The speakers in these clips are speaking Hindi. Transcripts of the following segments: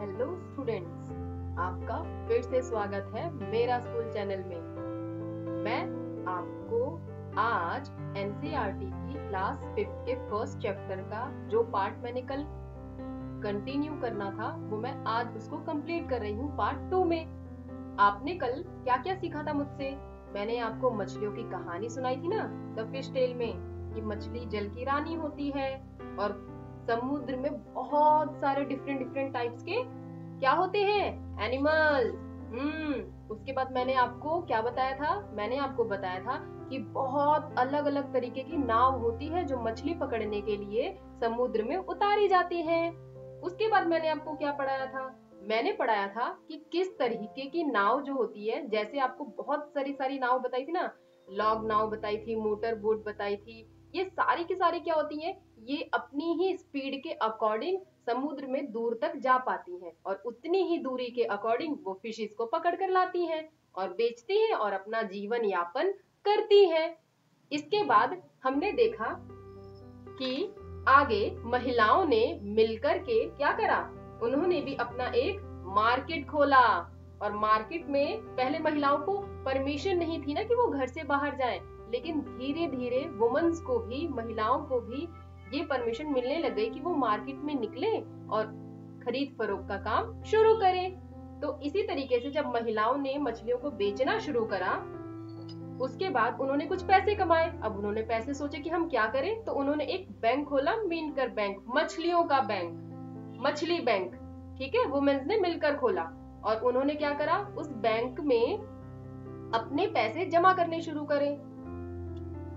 हेलो स्टूडेंट्स, आपका फिर से स्वागत है मेरा स्कूल चैनल में। मैं आपको आज एनसीईआरटी की क्लास 5 के फर्स्ट चैप्टर का जो पार्ट मैंने कल कंटिन्यू करना था वो मैं आज उसको कंप्लीट कर रही हूँ पार्ट 2 में। आपने कल क्या क्या सीखा था मुझसे? मैंने आपको मछलियों की कहानी सुनाई थी ना, द फिश टेल में, कि मछली जल की रानी होती है और समुद्र में बहुत सारे डिफरेंट डिफरेंट टाइप्स के क्या होते हैं, एनिमल्स। उसके बाद मैंने आपको क्या बताया था? मैंने आपको बताया था कि बहुत अलग अलग तरीके की नाव होती है जो मछली पकड़ने के लिए समुद्र में उतारी जाती है। उसके बाद मैंने आपको क्या पढ़ाया था? मैंने पढ़ाया था कि किस तरीके की नाव जो होती है, जैसे आपको बहुत सारी नाव बताई थी ना, लॉग नाव बताई थी, मोटर बोट बताई थी, ये सारी की सारी क्या होती है, ये अपनी ही स्पीड के अकॉर्डिंग समुद्र में दूर तक जा पाती हैं और उतनी ही दूरी के अकॉर्डिंग वो फिशेस को पकड़ कर लाती हैं और बेचती हैं और अपना जीवन यापन करती हैं। इसके बाद हमने देखा कि आगे महिलाओं ने मिलकर के क्या करा, उन्होंने भी अपना एक मार्केट खोला। और मार्केट में पहले महिलाओं को परमिशन नहीं थी ना कि वो घर से बाहर जाएं, लेकिन धीरे धीरे वुमेन्स को भी, महिलाओं को भी ये परमिशन मिलने लग गई कि वो मार्केट में निकले और खरीद फरोख्त का काम शुरू करें। तो इसी तरीके से जब महिलाओं ने मछलियों को बेचना शुरू करा, उसके बाद उन्होंने कुछ पैसे कमाए। अब उन्होंने पैसे सोचे कि हम क्या करें, तो उन्होंने एक बैंक खोला, मिलकर बैंक, मछलियों का बैंक, मछली बैंक, ठीक है, वुमेन्स ने मिलकर खोला। और उन्होंने क्या करा, उस बैंक में अपने पैसे जमा करने शुरू करे,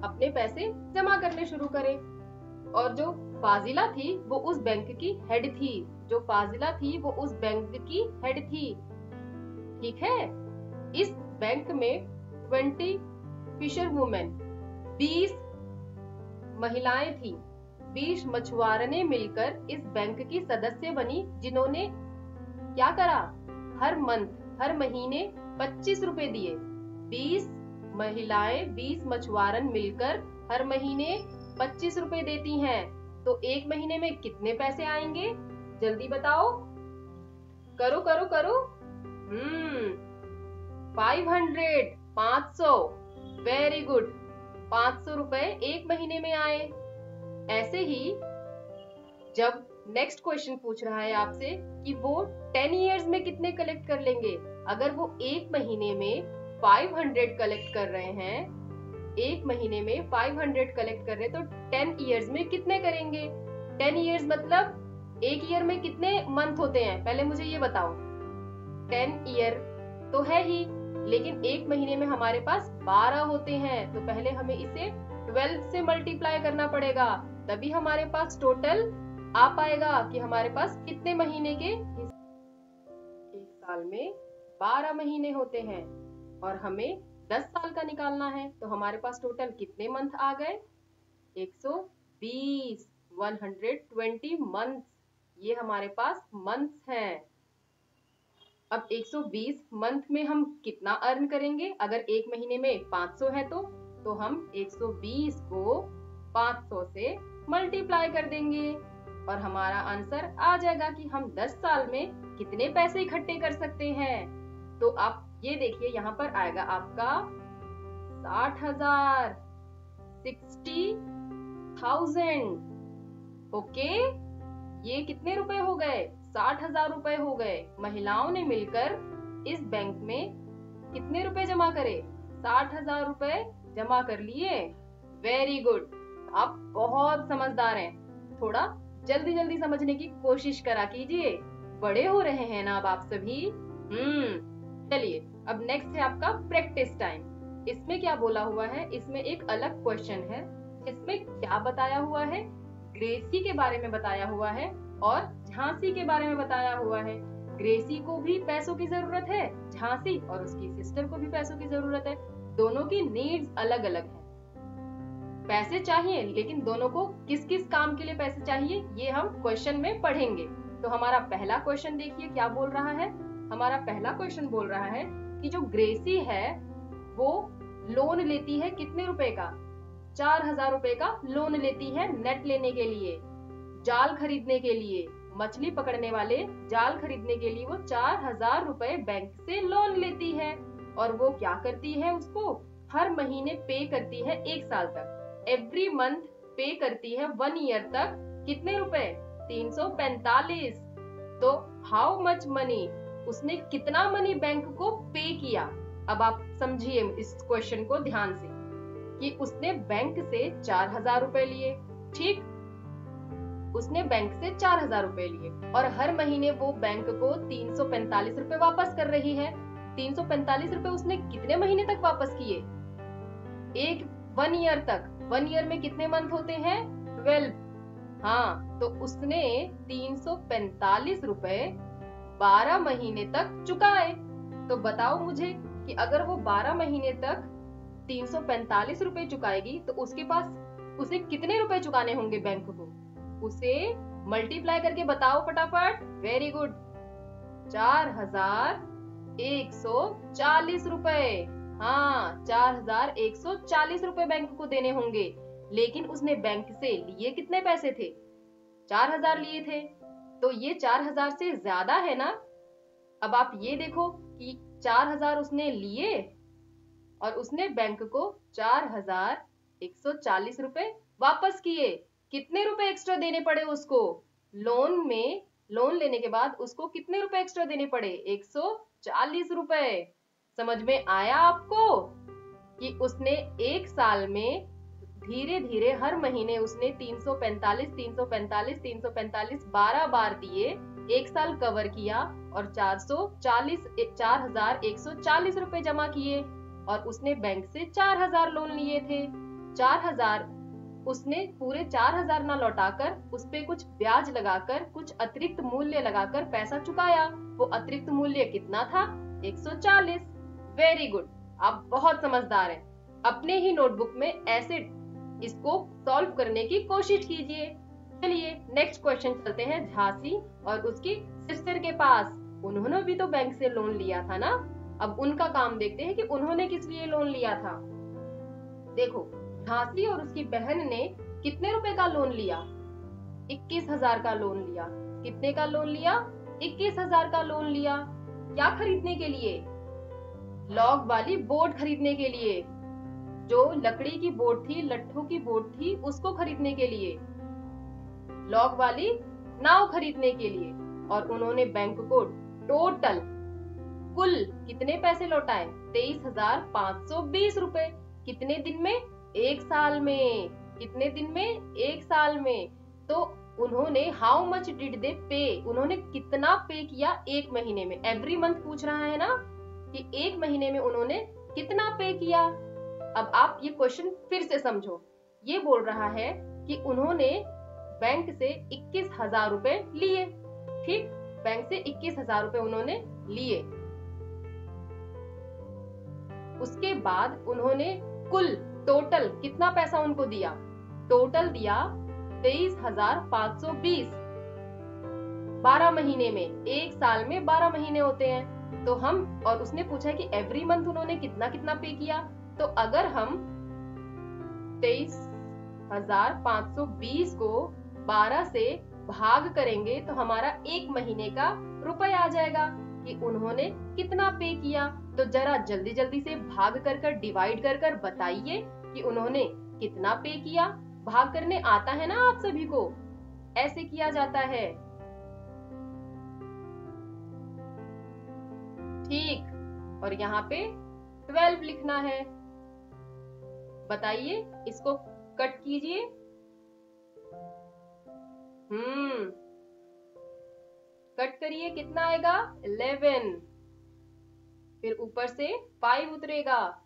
अपने पैसे जमा करने शुरू करे। और जो फाजिला थी वो उस बैंक की हेड थी, जो फाजिला थी वो उस बैंक की हेड थी, ठीक है। इस बैंक में 20 फिशर वुमेन, 20 महिलाएं थी, 20 मछुआरने मिलकर इस बैंक की सदस्य बनी, जिन्होंने क्या करा, हर मंथ, हर महीने 25 रुपए दिए। 20 महिलाएं, 20 मछुआरन मिलकर हर महीने 25 रुपए देती हैं। तो एक महीने में कितने पैसे आएंगे, जल्दी बताओ, करो करो करो। 500, 500, वेरी गुड, 500 रुपए एक महीने में आए। ऐसे ही जब नेक्स्ट क्वेश्चन पूछ रहा है आपसे कि वो 10 इयर्स में कितने कलेक्ट कर लेंगे, अगर वो एक महीने में 500 कलेक्ट कर रहे हैं, एक महीने में 500 कलेक्ट कर रहे हैं, तो 10 इयर्स में कितने करेंगे? 10 इयर्स मतलब एक ईयर में कितने मंथ होते हैं, पहले मुझे ये बताओ। 10 ईयर तो है ही, लेकिन एक महीने में हमारे पास 12 होते हैं, तो पहले हमें इसे 12 से मल्टीप्लाई करना पड़ेगा, तभी हमारे पास टोटल आ पाएगा कि हमारे पास कितने महीने के। एक साल में 12 महीने होते हैं और हमें 10 साल का निकालना है, तो हमारे पास टोटल कितने मंथ आ गए? 120, 120 मंथ्स, ये हमारे पास मंथ्स हैं। अब 120 मंथ में हम कितना अर्न करेंगे? अगर एक महीने में 500 है तो हम 120 को 500 से मल्टीप्लाई कर देंगे और हमारा आंसर आ जाएगा कि हम 10 साल में कितने पैसे इकट्ठे कर सकते हैं। तो आप ये देखिए, यहाँ पर आएगा आपका 60,000, 60,000। ओके, ये कितने रुपए हो गए? 60,000 रुपए हो गए। महिलाओं ने मिलकर इस बैंक में कितने रुपए जमा करे? 60,000 रुपए जमा कर लिए। वेरी गुड, आप बहुत समझदार हैं। थोड़ा जल्दी जल्दी समझने की कोशिश करा कीजिए, बड़े हो रहे हैं ना अब आप सभी। चलिए, अब नेक्स्ट है आपका प्रैक्टिस टाइम। इसमें क्या बोला हुआ है, इसमें एक अलग क्वेश्चन है। इसमें क्या बताया हुआ है? ग्रेसी के बारे में बताया हुआ है और झांसी के बारे में बताया हुआ है। ग्रेसी को भी पैसों की जरूरत है, झांसी और उसकी सिस्टर को भी पैसों की जरूरत है। दोनों की नीड्स अलग अलग है, पैसे चाहिए, लेकिन दोनों को किस किस काम के लिए पैसे चाहिए ये हम क्वेश्चन में पढ़ेंगे। तो हमारा पहला क्वेश्चन देखिए क्या बोल रहा है। हमारा पहला क्वेश्चन बोल रहा है कि जो ग्रेसी है वो लोन लेती है कितने रुपए का? 4,000 रुपए का लोन लेती है नेट लेने के लिए, जाल खरीदने के लिए। मछली पकड़ने वाले जाल खरीदने के लिए वो 4,000 रुपए बैंक से लोन लेती है और वो क्या करती है, उसको हर महीने पे करती है 1 साल तक। एवरी मंथ पे करती है 1 ईयर तक। कितने रुपए? 345। तो हाउ मच मनी, उसने कितना मनी बैंक को पे किया। अब आप समझिए इस क्वेश्चन को ध्यान से कि उसने बैंक से 4,000 रुपए लिए, ठीक, उसने बैंक से 4,000 रुपए लिए और हर महीने वो बैंक को 345 रुपए वापस कर रही है। 345 रुपए उसने कितने महीने तक वापस किए? 1 ईयर तक। 1 ईयर में कितने मंथ होते हैं? 12। हाँ, तो उसने 345 रुपए 12 महीने तक चुकाए। तो बताओ मुझे कि अगर वो 12 महीने तक 345 रुपए चुकाएगी तो उसके पास उसे कितने रुपए चुकाने होंगे बैंक को? उसे मल्टीप्लाई करके बताओ फटाफट। वेरी गुड, 4,140 रुपए। हाँ, 4,140 रुपए बैंक को देने होंगे। लेकिन उसने बैंक से लिए कितने पैसे थे? 4,000 लिए थे। तो ये 4,000 से ज्यादा है ना। अब आप ये देखो कि 4,000 उसने लिए और उसने बैंक को 4,140 रुपए वापस किए। कितने रुपए एक्स्ट्रा देने पड़े उसको? लोन लेने के बाद उसको कितने रुपए एक्स्ट्रा देने पड़े? 140 रुपए। समझ में आया आपको कि उसने 1 साल में धीरे धीरे हर महीने उसने 345 12 बार दिए, 1 साल कवर किया और 4,140 रुपए जमा किए और उसने बैंक से 4,000 लोन लिए थे। 4,000 उसने पूरे 4,000 ना लौटाकर उस पे कुछ ब्याज लगाकर, कुछ अतिरिक्त मूल्य लगाकर पैसा चुकाया। वो अतिरिक्त मूल्य कितना था? 140। वेरी गुड, आप बहुत समझदार हैं। अपने ही नोटबुक में ऐसे इसको सॉल्व करने की कोशिश कीजिए। चलिए नेक्स्ट क्वेश्चन चलते हैं झांसी और उसकी सिस्टर के पास। उन्होंने भी तो बैंक से लोन लिया था ना। अब उनका काम देखते हैं कि उन्होंने किस लिए लोन लिया था। देखो, झांसी और उसकी बहन ने कितने रुपए का लोन लिया? 21,000 का लोन लिया। कितने का लोन लिया? 21,000 का लोन लिया। क्या खरीदने के लिए? लॉग वाली बोट खरीदने के लिए। जो लकड़ी की बोट थी, लट्ठों की बोट थी, उसको खरीदने के लिए, लॉग वाली नाव खरीदने के लिए। और उन्होंने बैंक को टोटल कुल कितने पैसे लौटाए? 23,520 रुपए। कितने दिन में? 1 साल में। कितने दिन में? 1 साल में। तो उन्होंने हाउ मच डिड दे पे, उन्होंने कितना पे किया 1 महीने में? एवरी मंथ पूछ रहा है ना कि 1 महीने में उन्होंने कितना पे किया। अब आप ये क्वेश्चन फिर से समझो। ये बोल रहा है कि उन्होंने बैंक से 21,000 रुपए लिए, ठीक, बैंक से 21,000 रुपए उन्होंने लिए। उसके बाद उन्होंने कुल टोटल कितना पैसा उनको दिया? टोटल दिया 23,520 12 महीने में। 1 साल में 12 महीने होते हैं। तो हम, और उसने पूछा कि एवरी मंथ उन्होंने कितना कितना पे किया। तो अगर हम 23,520 को 12 से भाग करेंगे तो हमारा 1 महीने का रुपए आ जाएगा कि उन्होंने कितना पे किया। तो जरा जल्दी जल्दी से भाग कर डिवाइड कर बताइए कि उन्होंने कितना पे किया। भाग करने आता है ना आप सभी को? ऐसे किया जाता है, ठीक। और यहाँ पे 12 लिखना है। बताइए, इसको कट कीजिए। कट करिए, कितना आएगा? 11। फिर ऊपर से 5 उतरेगा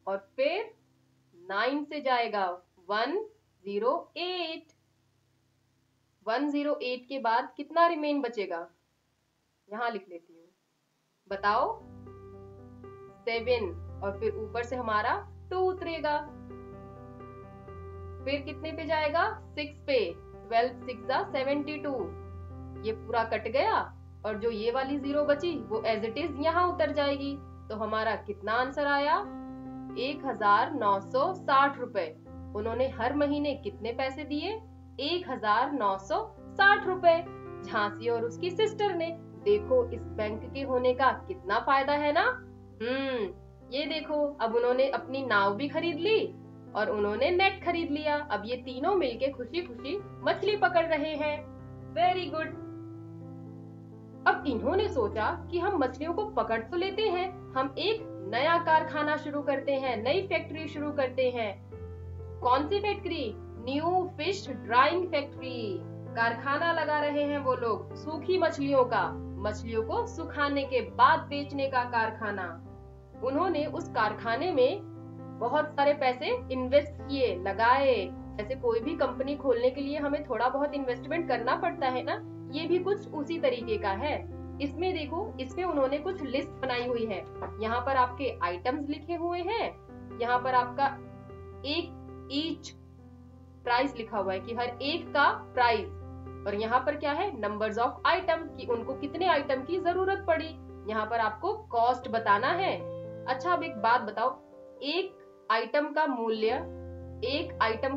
और फिर 9 से जाएगा 108। 108 के बाद कितना रिमेन बचेगा? यहां लिख लेती हूँ, बताओ। 7 और फिर ऊपर से हमारा 2 उतरेगा। फिर कितने पे जाएगा? 6 पे। 12 6 72। ये पूरा कट गया और जो ये वाली 0 बची वो एज इट इज यहाँ उतर जाएगी। तो हमारा कितना आंसर आया? 1,960 रुपए। उन्होंने हर महीने कितने पैसे दिए? 1,960 रुपए। झांसी और उसकी सिस्टर ने। देखो इस बैंक के होने का कितना फायदा है ना। ये देखो अब उन्होंने अपनी नाव भी खरीद ली और उन्होंने नेट खरीद लिया। अब ये तीनों मिलके खुशी खुशी मछली पकड़ रहे हैं। Very good. अब इन्होंने सोचा कि हम मछलियों को पकड़ तो लेते हैं, हम एक नया कारखाना शुरू करते हैं, नई फैक्ट्री शुरू करते हैं। कौन सी factory? New fish drying factory. कारखाना लगा रहे हैं वो लोग सूखी मछलियों का, मछलियों को सुखाने के बाद बेचने का कारखाना। उन्होंने उस कारखाने में बहुत सारे पैसे इन्वेस्ट किए, लगाए। जैसे कोई भी कंपनी खोलने के लिए हमें थोड़ा बहुत इन्वेस्टमेंट करना पड़ता है ना, ये भी कुछ उसी तरीके का है। इसमें देखो, इसमें उन्होंने कुछ लिस्ट बनाई हुई है। यहाँ पर आपके आइटम्स लिखे हुए हैं, यहाँ पर आपका एक ईच प्राइस लिखा हुआ है कि हर एक का प्राइस, और यहाँ पर क्या है? नंबर्स ऑफ आइटम कि उनको कितने आइटम की जरूरत पड़ी। यहाँ पर आपको कॉस्ट बताना है। अच्छा अब एक बात बताओ, एक आइटम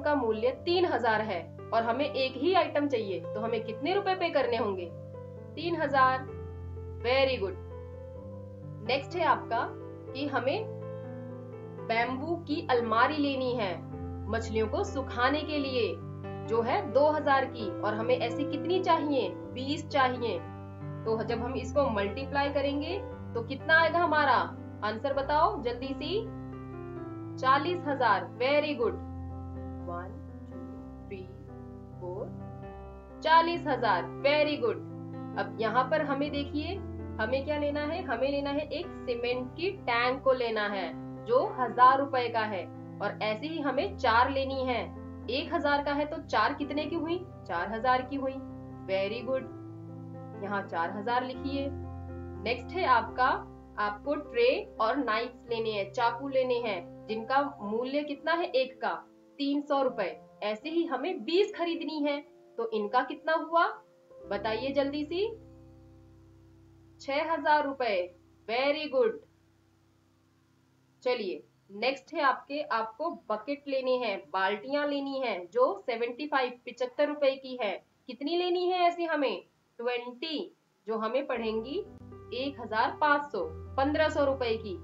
का मूल्य 3000 है और हमें एक ही आइटम चाहिए, तो हमें कितने रुपए पे करने होंगे? 3000। Very good. नेक्स्ट है आपका कि हमें बैम्बू की अलमारी लेनी है मछलियों को सुखाने के लिए, जो है 2000 की, और हमें ऐसी कितनी चाहिए? 20 चाहिए। तो जब हम इसको मल्टीप्लाई करेंगे तो कितना आएगा हमारा आंसर? बताओ जल्दी सी। 40,000। Very good. 1 2 3 4 40,000। Very good. अब यहाँ पर हमें देखिए, हमें क्या लेना है? हमें लेना है एक सीमेंट की टैंक को लेना है जो 1000 रुपए का है, और ऐसे ही हमें 4 लेनी है। 1000 का है तो 4 कितने की हुई? 4000 की हुई। Very good. यहाँ 4000 लिखिए। नेक्स्ट है आपको ट्रे और नाइफ्स लेने हैं, चाकू लेने हैं, जिनका मूल्य कितना है? एक का 300 रुपए। ऐसे ही हमें 20 खरीदनी है, तो इनका कितना हुआ? बताइए जल्दी सी। 6000 रुपए। Very good. चलिए नेक्स्ट है आपको बकेट लेने हैं, बाल्टियां लेनी है, जो 75 रुपए की है। कितनी लेनी है ऐसी? हमें 20, जो हमें पड़ेंगी 1500, 1500 रुपए की।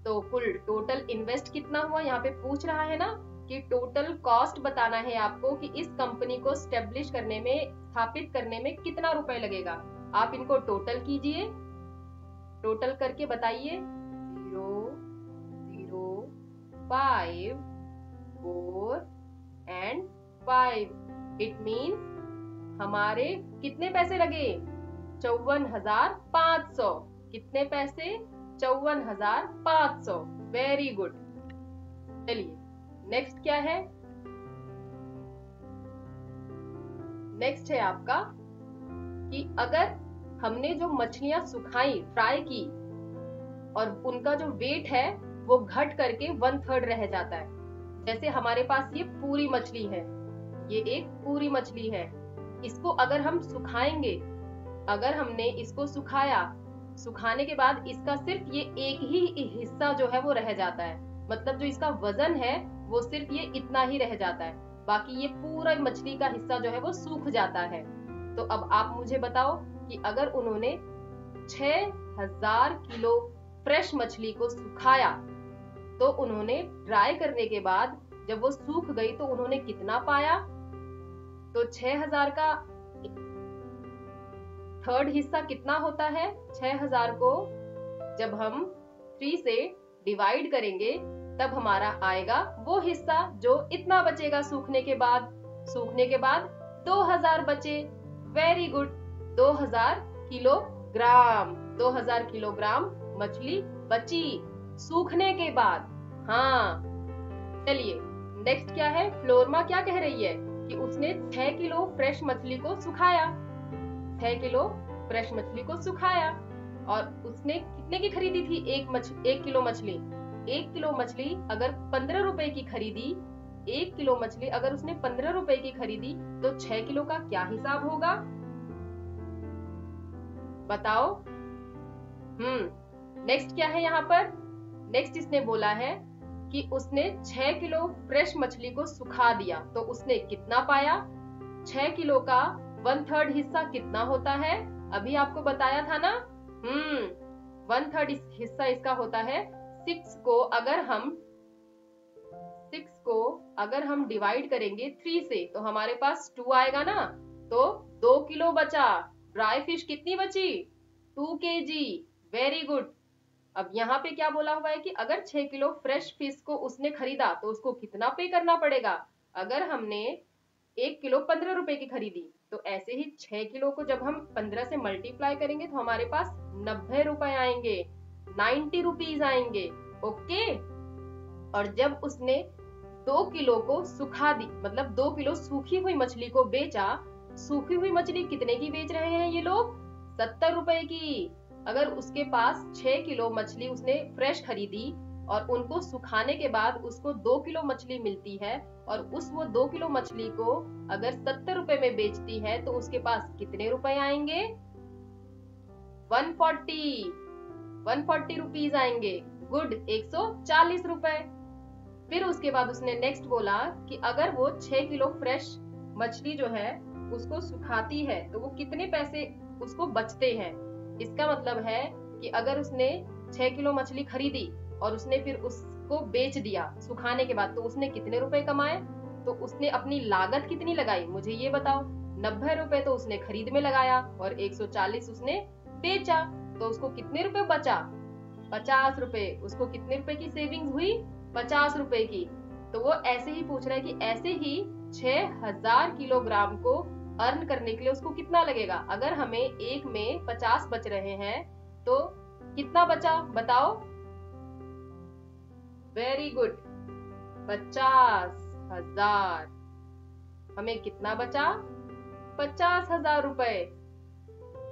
तो कुल टोटल इन्वेस्ट कितना हुआ? यहाँ पे पूछ रहा है ना कि टोटल कॉस्ट बताना है आपको कि इस कंपनी को स्टेब्लिश करने में, स्थापित करने में कितना रुपए लगेगा। आप इनको टोटल कीजिए, टोटल करके बताइए। 0 0 5 4 and 5। इट मीन्स हमारे कितने पैसे लगे? 54,500। कितने पैसे? 54,500। Very good. चलिए नेक्स्ट क्या है? नेक्स्ट है आपका कि अगर हमने जो मछलियां सुखाई, फ्राई की, और उनका जो वेट है वो घट करके 1/3 रह जाता है। जैसे हमारे पास ये पूरी मछली है, ये एक पूरी मछली है। इसको अगर हम सुखाएंगे, अगर हमने इसको सुखाया, सुखाने के बाद इसका सिर्फ ये एक ही हिस्सा जो है वो रह जाता है, मतलब जो इसका वजन है वो सिर्फ ये इतना ही रह जाता है, बाकी ये पूरा मछली का हिस्सा जो है वो सूख जाता है। तो अब आप मुझे बताओ कि अगर उन्होंने 6000 किलो फ्रेश मछली को सुखाया, तो उन्होंने ड्राई करने के बाद जब वो सूख गई तो उन्होंने कितना पाया? तो 6000 का थर्ड हिस्सा कितना होता है? 6000 को जब हम 3 से डिवाइड करेंगे तब हमारा आएगा वो हिस्सा जो इतना बचेगा सूखने के बाद। सूखने के बाद 2000 बचे। Very good. 2000 किलोग्राम, 2000 किलोग्राम मछली बची सूखने के बाद। हाँ चलिए नेक्स्ट क्या है? फ्लोरमा क्या कह रही है कि उसने 6 किलो फ्रेश मछली को सुखाया। 6 किलो फ्रेश मछली को सुखाया, और उसने कितने की खरीदी थी? 1 किलो मछली। 1 किलो मछली अगर 15 रुपए की खरीदी, 1 किलो मछली अगर उसने 15 रुपए की खरीदी, तो 6 किलो का क्या हिसाब होगा? बताओ। नेक्स्ट क्या है यहाँ पर? नेक्स्ट इसने बोला है कि उसने 6 किलो फ्रेश मछली को सुखा दिया, तो उसने कितना पाया? 6 किलो का 1/3 हिस्सा कितना होता है? अभी आपको बताया था ना। 1/3 हिस्सा इसका होता है 6 को अगर हम डिवाइड करेंगे 3 से तो हमारे पास 2 आएगा ना, तो 2 किलो बचा। ड्राई फिश कितनी बची? 2 kg। Very good. अब यहाँ पे क्या बोला हुआ है कि अगर 6 किलो फ्रेश फिश को उसने खरीदा तो उसको कितना पे करना पड़ेगा? अगर हमने 1 किलो 15 रुपए की खरीदी तो ऐसे ही 6 किलो को जब हम 15 से मल्टीप्लाई करेंगे तो हमारे पास 90 रुपए आएंगे, 90 रुपीज आएंगे। ओके। और जब उसने 2 किलो को सुखा दी, मतलब 2 किलो सूखी हुई मछली को बेचा। सूखी हुई मछली कितने की बेच रहे हैं ये लोग? 70 रुपए की। अगर उसके पास 6 किलो मछली उसने फ्रेश खरीदी और उनको सुखाने के बाद उसको 2 किलो मछली मिलती है और वो 2 किलो मछली को अगर 70 रुपए में बेचती है तो उसके पास कितने रुपए आएंगे? 140 रुपीज आएंगे। गुड, 140 रुपए। फिर उसके बाद उसने नेक्स्ट बोला कि अगर वो 6 किलो फ्रेश मछली जो है उसको सुखाती है तो वो कितने पैसे उसको बचते हैं। इसका मतलब है कि अगर उसने 6 किलो मछली खरीदी और उसने फिर उसको बेच दिया सुखाने के बाद तो उसने कितने रुपए कमाए? तो उसने अपनी लागत कितनी लगाई, मुझे ये बताओ। 90 रुपए तो उसने खरीद में लगाया और 140 उसने बेचा, तो उसको कितने रुपए बचा? 50 रुपए। उसको कितने रुपए की सेविंग्स हुई? 50 रुपए की। तो वो ऐसे ही पूछ रहा है कि ऐसे ही 6000 किलोग्राम को अर्न करने के लिए उसको कितना लगेगा। अगर हमें एक में 50 बच रहे हैं तो कितना बचा बताओ? Very good, 50,000। हमें कितना बचा? 50,000 रुपए।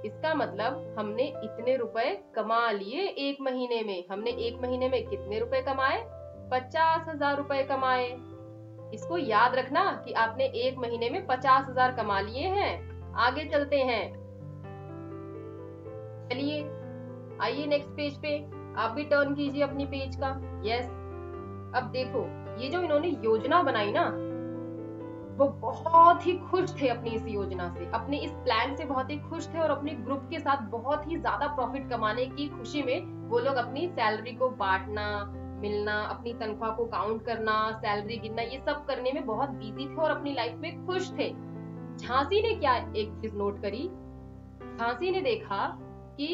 इसका मतलब हमने इतने रुपए कमा लिए एक महीने में। हमने एक महीने में कितने रुपए कमाए? 50,000 रुपए कमाए। इसको याद रखना कि आपने एक महीने में 50,000 कमा लिए हैं। आगे चलते हैं। चलिए आइए नेक्स्ट पेज पे। आप भी टर्न कीजिए अपनी पेज का। यस। अब देखो, ये जो इन्होंने योजना बनाई ना, वो बहुत ही खुश थे अपनी इस योजना से, अपने इस प्लान से बहुत ही खुश थे और अपने ग्रुप के साथ बहुत ही ज्यादा प्रॉफिट कमाने की खुशी में वो लोग अपनी सैलरी को बांटना, मिलना, अपनी तनख्वाह को काउंट करना, सैलरी गिनना, ये सब करने में बहुत बिजी थे और अपनी लाइफ में खुश थे। झांसी ने क्या एक चीज नोट करी। झांसी ने देखा कि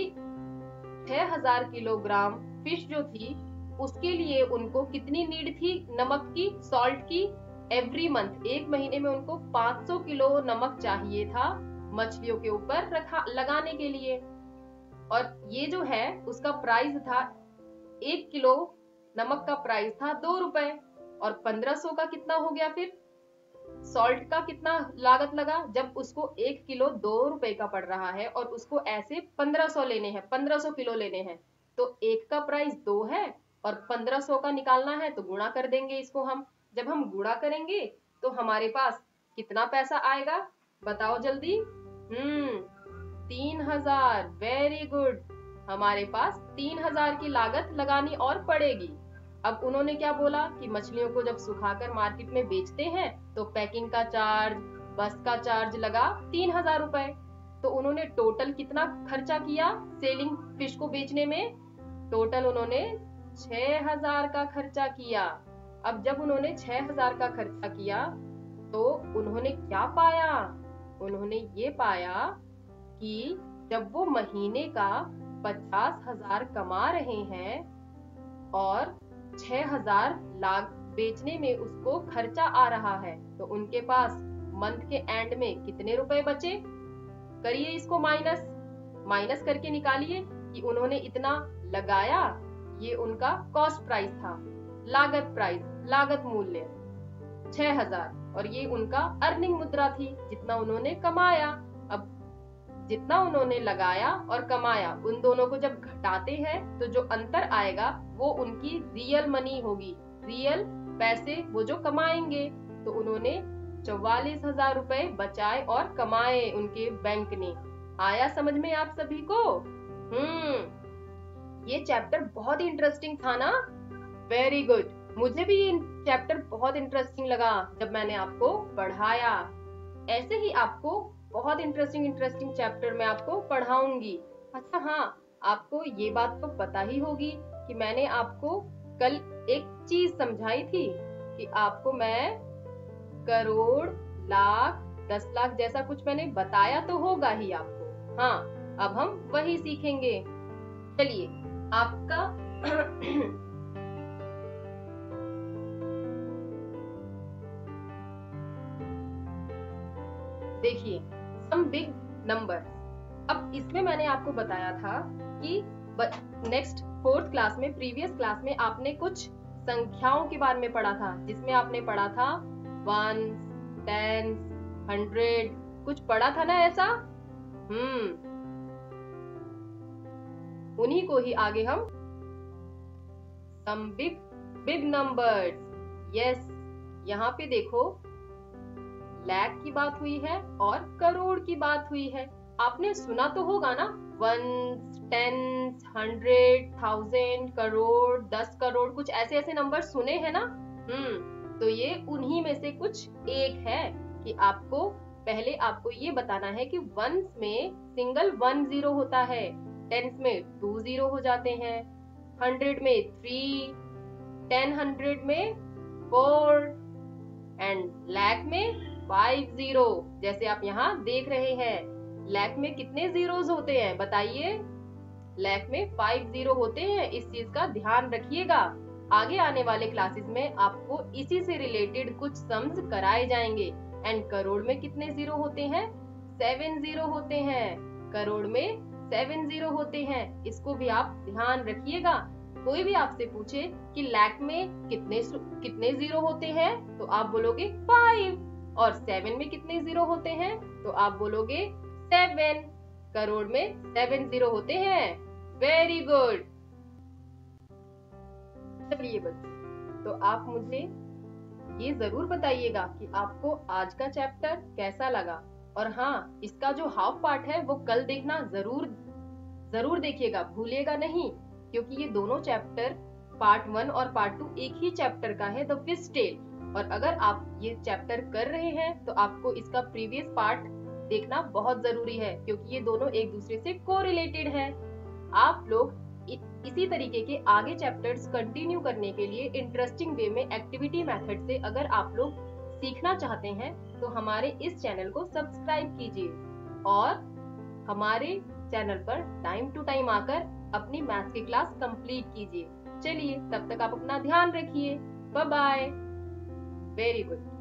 6000 किलोग्राम फिश जो थी उसके लिए उनको कितनी नीड थी नमक की, सॉल्ट की। एवरी मंथ, एक महीने में उनको 500 किलो नमक चाहिए था मछलियों के ऊपर लगाने के लिए। और ये जो है उसका प्राइस था, 1 किलो नमक का प्राइस था 2 रुपए। और 1500 का कितना हो गया? फिर सॉल्ट का कितना लागत लगा? जब उसको 1 किलो 2 रुपए का पड़ रहा है और उसको ऐसे 1500 लेने हैं, 1500 किलो लेने हैं, तो एक का प्राइस 2 है और 1500 का निकालना है तो गुणा कर देंगे इसको हम। जब हम गुणा करेंगे तो हमारे पास कितना पैसा आएगा बताओ जल्दी। 3000। Very good. हमारे पास 3000 की लागत लगानी और पड़ेगी। अब उन्होंने क्या बोला कि मछलियों को जब सुखाकर मार्केट में बेचते हैं तो पैकिंग का चार्ज, बस का चार्ज लगा 3000 रुपए। तो उन्होंने टोटल कितना खर्चा किया सेलिंग फिश को बेचने में? टोटल उन्होंने 6000 का खर्चा किया। अब जब उन्होंने 6000 का खर्चा किया तो उन्होंने क्या पाया? उन्होंने ये पाया कि जब वो महीने का 50,000 कमा रहे हैं और 6000 लाख बेचने में उसको खर्चा आ रहा है, तो उनके पास मंथ के एंड में कितने रुपए बचे? करिए इसको माइनस करके निकालिए कि उन्होंने इतना लगाया। ये उनका कॉस्ट प्राइस था, लागत प्राइस, लागत मूल्य 6000, और ये उनका अर्निंग मुद्रा थी, जितना उन्होंने कमाया। अब जितना उन्होंने लगाया और कमाया, उन दोनों को जब घटाते हैं तो जो अंतर आएगा वो उनकी रियल मनी होगी, रियल पैसे वो जो कमाएंगे। तो उन्होंने 44,000 रुपए बचाए और कमाए उनके बैंक ने। आया समझ में आप सभी को? ये चैप्टर बहुत ही इंटरेस्टिंग था ना? Very good. मुझे भी ये चैप्टर बहुत इंटरेस्टिंग लगा जब मैंने आपको पढ़ाया। ऐसे ही आपको बहुत इंटरेस्टिंग चैप्टर मैं आपको पढ़ाऊंगी। अच्छा हाँ, आपको ये बात तो पता ही होगी कि मैंने आपको कल एक चीज समझाई थी कि आपको मैं करोड़, लाख, 10 लाख जैसा कुछ मैंने बताया तो होगा ही आपको। हाँ, अब हम वही सीखेंगे। चलिए आपका देखिए सम बिग नंबर। अब इसमें मैंने आपको बताया था कि नेक्स्ट 4th क्लास में, प्रीवियस क्लास में आपने कुछ संख्याओं के बारे में पढ़ा था, जिसमें आपने पढ़ा था 1, 10, 100, कुछ पढ़ा था ना ऐसा। उन्हीं को ही आगे हम सम बिग नंबर्स। यस, यहाँ पे देखो लाख की बात हुई है और करोड़ की बात हुई है। आपने सुना तो होगा ना, 1, 10, 100, 1000, करोड़, 10 करोड़, कुछ ऐसे ऐसे नंबर सुने हैं ना। तो ये उन्हीं में से कुछ एक है कि आपको पहले आपको ये बताना है कि वंस में सिंगल 1 0 होता है, टेंस में 2 0 हो जाते हैं, 100 में 3, 10 100 में 4 एंड लाख में 5 0। जैसे आप यहाँ देख रहे हैं, लाख में कितने जीरोस होते हैं बताइए? लाख में 5 0 होते हैं। इस चीज का ध्यान रखिएगा। आगे आने वाले क्लासेस में आपको इसी से रिलेटेड कुछ सम्स कराए जाएंगे। एंड करोड़ में कितने जीरो होते हैं? 7 0 होते हैं। करोड़ में 7 0 होते हैं। इसको भी आप ध्यान रखिएगा। कोई भी आपसे पूछे कि लाख में कितने जीरो होते हैं, तो आप बोलोगे 5। और 7 में कितने जीरो होते हैं, तो आप बोलोगे 7। करोड़ में 7 0 होते हैं। Very good. चलिए बच्चों, तो आप मुझे ये जरूर बताइएगा कि आपको आज का चैप्टर कैसा लगा। और हाँ, इसका जो हाफ पार्ट है वो कल देखना जरूर देखिएगा, भूलिएगा नहीं, क्योंकि ये दोनों चैप्टर पार्ट 1 और पार्ट 2 एक ही चैप्टर का है, द फिश टेल। और अगर आप ये चैप्टर कर रहे हैं तो आपको इसका प्रीवियस पार्ट देखना बहुत जरूरी है, क्योंकि ये दोनों एक दूसरे से कोरिलेटेड है। आप लोग इसी तरीके के आगे चैप्टर्स कंटिन्यू करने के लिए इंटरेस्टिंग वे में एक्टिविटी मेथड से अगर आप लोग सीखना चाहते हैं तो हमारे इस चैनल को सब्सक्राइब कीजिए और हमारे चैनल पर टाइम टू टाइम आकर अपनी मैथ्स की क्लास कंप्लीट कीजिए। चलिए, तब तक आप अपना ध्यान रखिए। Bye bye. Very good.